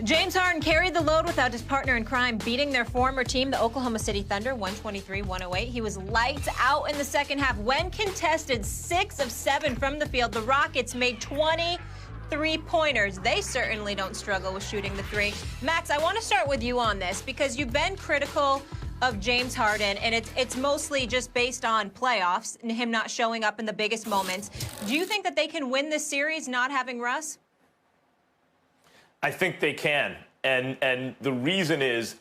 James Harden carried the load without his partner in crime, beating their former team, the Oklahoma City Thunder, 123-108. He was lights out in the second half. When contested 6 of 7 from the field, the Rockets made 20 three-pointers. They certainly don't struggle with shooting the three. Max, I want to start with you on this because you've been critical of James Harden, and it's mostly just based on playoffs and him not showing up in the biggest moments. Do you think that they can win this series not having Russ? I think they can. And the reason is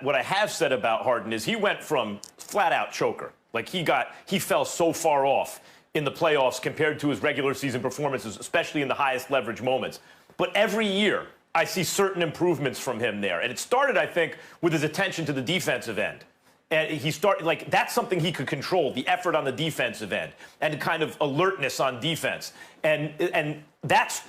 what I have said about Harden is he went from flat-out choker. Like he fell so far off in the playoffs compared to his regular season performances, especially in the highest leverage moments. But every year, I see certain improvements from him there. And it started, I think, with his attention to the defensive end. And he started, like, that's something he could control, the effort on the defensive end and kind of alertness on defense. And that's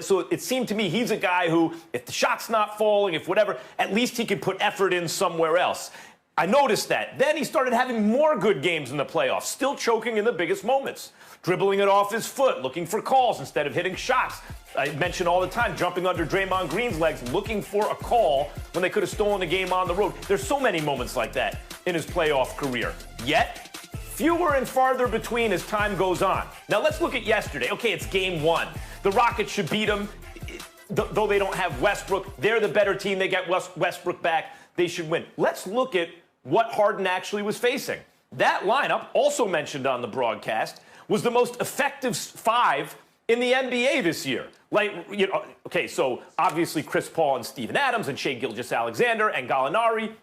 so it seemed to me he's a guy who, if the shot's not falling, if whatever, at least he can put effort in somewhere else. I noticed that. Then he started having more good games in the playoffs, still choking in the biggest moments, dribbling it off his foot, looking for calls instead of hitting shots. I mention all the time, jumping under Draymond Green's legs, looking for a call when they could have stolen the game on the road. There's so many moments like that in his playoff career. Yet, fewer and farther between as time goes on. Now, let's look at yesterday. Okay, it's game 1. The Rockets should beat them, though they don't have Westbrook. They're the better team. They get Westbrook back. They should win. Let's look at what Harden actually was facing. That lineup, also mentioned on the broadcast, was the most effective 5 in the NBA this year. Like, you know, okay, so obviously Chris Paul and Steven Adams and Shai Gilgeous-Alexander and Gallinari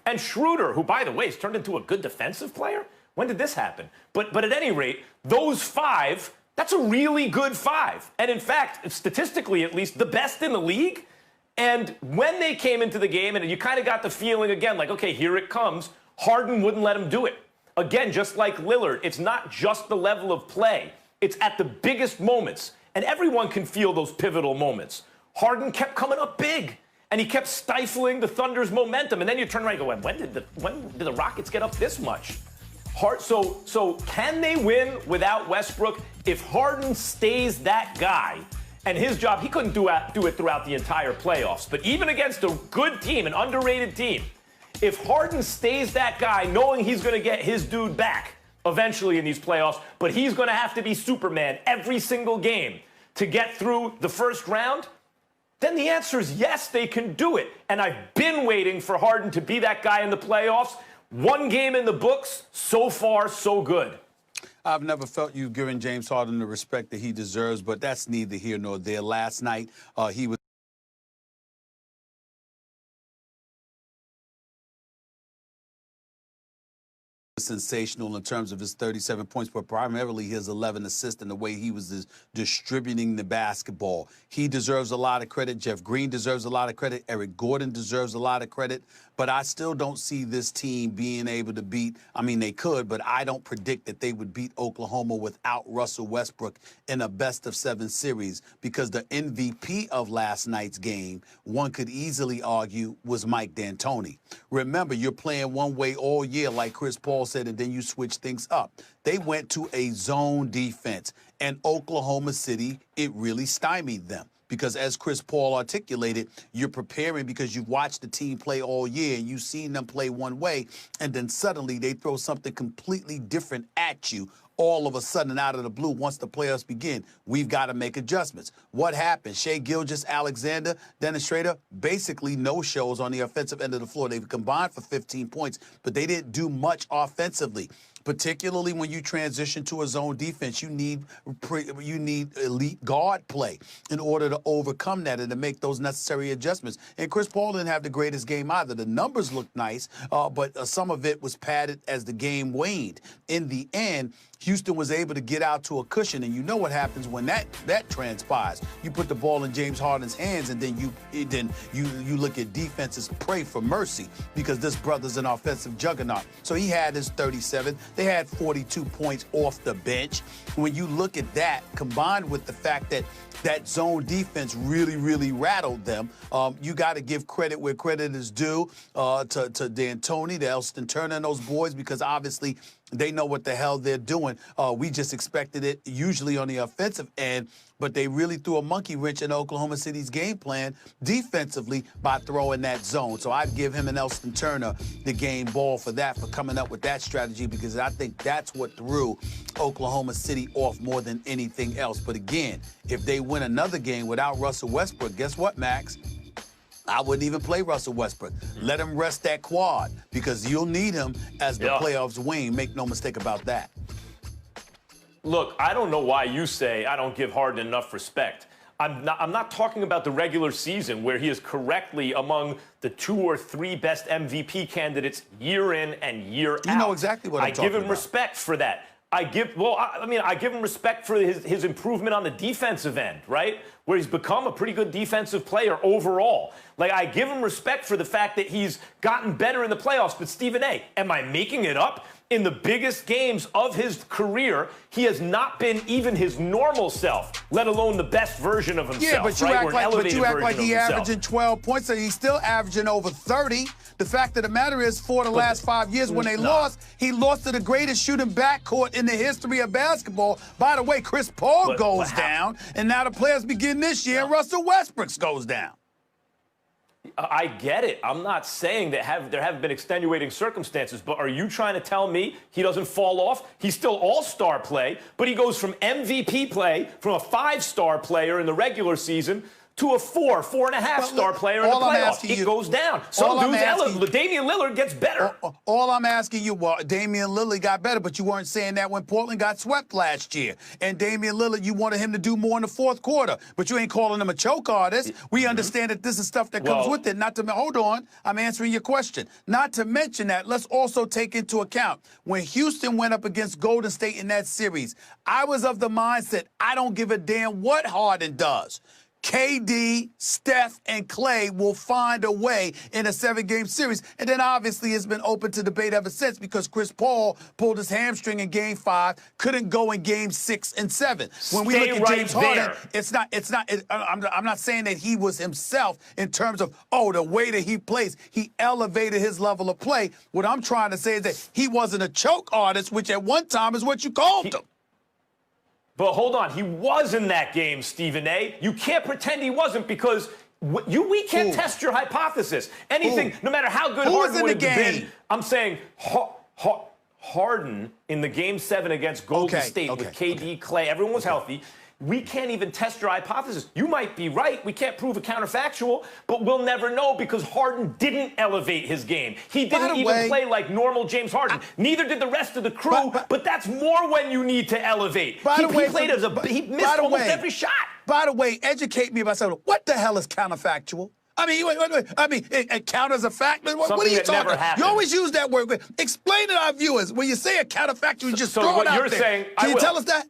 and Schroeder, who, by the way, has turned into a good defensive player. When did this happen? But at any rate, those 5, that's a really good 5. And in fact, statistically at least, the best in the league. And when they came into the game, and you kind of got the feeling again, like, okay, here it comes, Harden wouldn't let him do it. Again, just like Lillard, it's not just the level of play. It's at the biggest moments. And everyone can feel those pivotal moments. Harden kept coming up big, and he kept stifling the Thunder's momentum. And then you turn around and go, when did the Rockets get up this much? So can they win without Westbrook? If Harden stays that guy, and his job, he couldn't do it throughout the entire playoffs. But even against a good team, an underrated team, if Harden stays that guy, knowing he's going to get his dude back eventually in these playoffs, but he's going to have to be Superman every single game to get through the first round, then the answer is yes, they can do it. And I've been waiting for Harden to be that guy in the playoffs. One game in the books, so far, so good. I've never felt you've given James Harden the respect that he deserves, but that's neither here nor there. Last night, he was sensational in terms of his 37 points, but primarily his 11 assists and the way he was distributing the basketball. He deserves a lot of credit. Jeff Green deserves a lot of credit. Eric Gordon deserves a lot of credit. But I still don't see this team being able to beat, I mean, they could, but I don't predict that they would beat Oklahoma without Russell Westbrook in a best-of-7 series, because the MVP of last night's game, one could easily argue, was Mike D'Antoni. Remember, you're playing one way all year, like Chris Paul said, and then you switch things up. They went to a zone defense, and Oklahoma City, it really stymied them. Because as Chris Paul articulated, you're preparing because you've watched the team play all year and you've seen them play one way, and then suddenly they throw something completely different at you all of a sudden out of the blue. Once the playoffs begin, we've got to make adjustments. What happened? Shai Gilgeous-Alexander, Dennis Schroeder, basically no shows on the offensive end of the floor. They've combined for 15 points, but they didn't do much offensively. Particularly when you transition to a zone defense, you need elite guard play in order to overcome that and to make those necessary adjustments. And Chris Paul didn't have the greatest game either. The numbers looked nice, but some of it was padded as the game waned. In the end, Houston was able to get out to a cushion, and you know what happens when that transpires. You put the ball in James Harden's hands, and then you look at defenses pray for mercy, because this brother's an offensive juggernaut. So he had his 37. They had 42 points off the bench. When you look at that, combined with the fact that that zone defense really, really rattled them, you got to give credit where credit is due to D'Antoni, to Elston Turner and those boys, because obviously They know what the hell they're doing. We just expected it usually on the offensive end, but they really threw a monkey wrench in Oklahoma City's game plan defensively by throwing that zone. So I'd give him and Elston Turner the game ball for that, for coming up with that strategy, because I think that's what threw Oklahoma City off more than anything else. But again, if they win another game without Russell Westbrook, guess what, Max? I wouldn't even play Russell Westbrook. Let him rest that quad, because you'll need him as the playoffs wane. Make no mistake about that. Look, I don't know why you say I don't give Harden enough respect. I'm not talking about the regular season, where he is correctly among the 2 or 3 best MVP candidates year in and year out. You know exactly what I'm talking about. I give him respect for that. I give him respect for his improvement on the defensive end, right? Where he's become a pretty good defensive player overall. Like, I give him respect for the fact that he's gotten better in the playoffs. But Stephen A., am I making it up? In the biggest games of his career, he has not been even his normal self, let alone the best version of himself. Yeah, but you act like he's averaging 12 points, and he's still averaging over 30. The fact of the matter is, for the last 5 years, when they lost, he lost to the greatest shooting backcourt in the history of basketball. By the way, Chris Paul goes down, and now the players begin this year, and Russell Westbrook goes down. I get it. I'm not saying that there haven't been extenuating circumstances, but are you trying to tell me he doesn't fall off? He's still all-star play, but he goes from MVP play, from a 5-star player in the regular season, to a 4.5-star player in the playoffs. It goes down. Some dudes, Damian Lillard gets better. All I'm asking you, well, Damian Lillard got better, but you weren't saying that when Portland got swept last year. And Damian Lillard, you wanted him to do more in the fourth quarter, but you ain't calling him a choke artist. We understand that this is stuff that comes with it. Hold on, I'm answering your question. Not to mention that, let's also take into account when Houston went up against Golden State in that series, I was of the mindset, I don't give a damn what Harden does. KD, Steph, and Clay will find a way in a 7-game series. And then obviously it's been open to debate ever since, because Chris Paul pulled his hamstring in Game 5, couldn't go in Game 6 and 7. When we look at James Harden, I'm not saying that he was himself in terms of, the way that he plays. He elevated his level of play. What I'm trying to say is that he wasn't a choke artist, which at one time is what you called him. But hold on, he was in that game, Stephen A. You can't pretend he wasn't, because we can't test your hypothesis. Anything, no matter how good Harden would have been. I'm saying Harden in the Game 7 against Golden State with KD, Clay, everyone was healthy. We can't even test your hypothesis. You might be right. We can't prove a counterfactual, but we'll never know, because Harden didn't elevate his game. He didn't even play like normal James Harden. Neither did the rest of the crew, but that's more when you need to elevate. He missed almost every shot. By the way, educate me about something. What the hell is counterfactual? I mean, wait. I mean, it counts as a fact. What are you talking about? You always use that word. Explain to our viewers. When you say a counterfactual, you just throw it out there. Can you tell us that?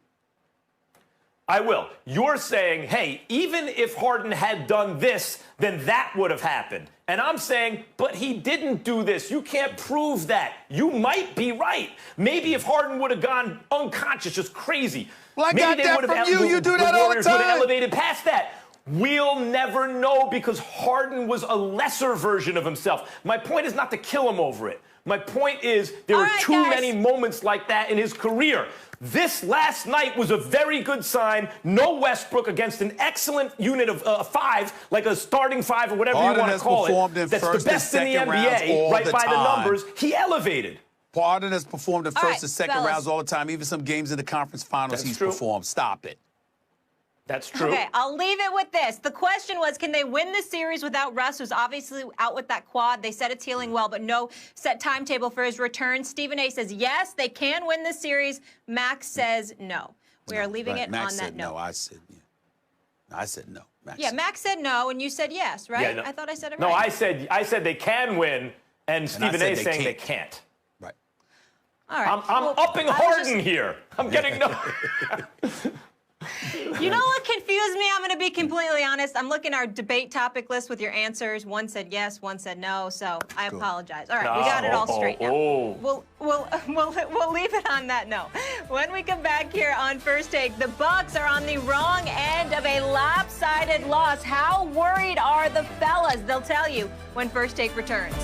I will. You're saying, hey, even if Harden had done this, then that would have happened. And I'm saying, but he didn't do this. You can't prove that. You might be right. Maybe if Harden would have gone unconscious, just crazy. Well, I got that from you. You do that all the time. Would have elevated past that. We'll never know, because Harden was a lesser version of himself. My point is not to kill him over it. My point is there are too many moments like that in his career. This last night was a very good sign. No Westbrook against an excellent unit of 5, like a starting 5 or whatever you want to call it. That's the best in the NBA, right by the numbers. He elevated. Harden has performed in first and second rounds all the time. Even some games in the conference finals he's performed. Stop it. That's true. Okay, I'll leave it with this. The question was, can they win the series without Russ, who's obviously out with that quad? They said it's healing well, but no set timetable for his return. Stephen A. says, yes, they can win the series. Max says no. We are leaving it on that note. No, I said yeah. I said no. Max said no, and you said yes, right? Yeah, no. I thought I said it right. No, I said they can win, and Stephen A. saying they can't. Right. All right. I'm upping Harden here. I'm getting no. You know what confused me? I'm going to be completely honest. I'm looking at our debate topic list with your answers. One said yes, one said no. So I apologize. All right, we got it all straight now. We'll leave it on that note. When we come back here on First Take, the Bucks are on the wrong end of a lopsided loss. How worried are the fellas? They'll tell you when First Take returns.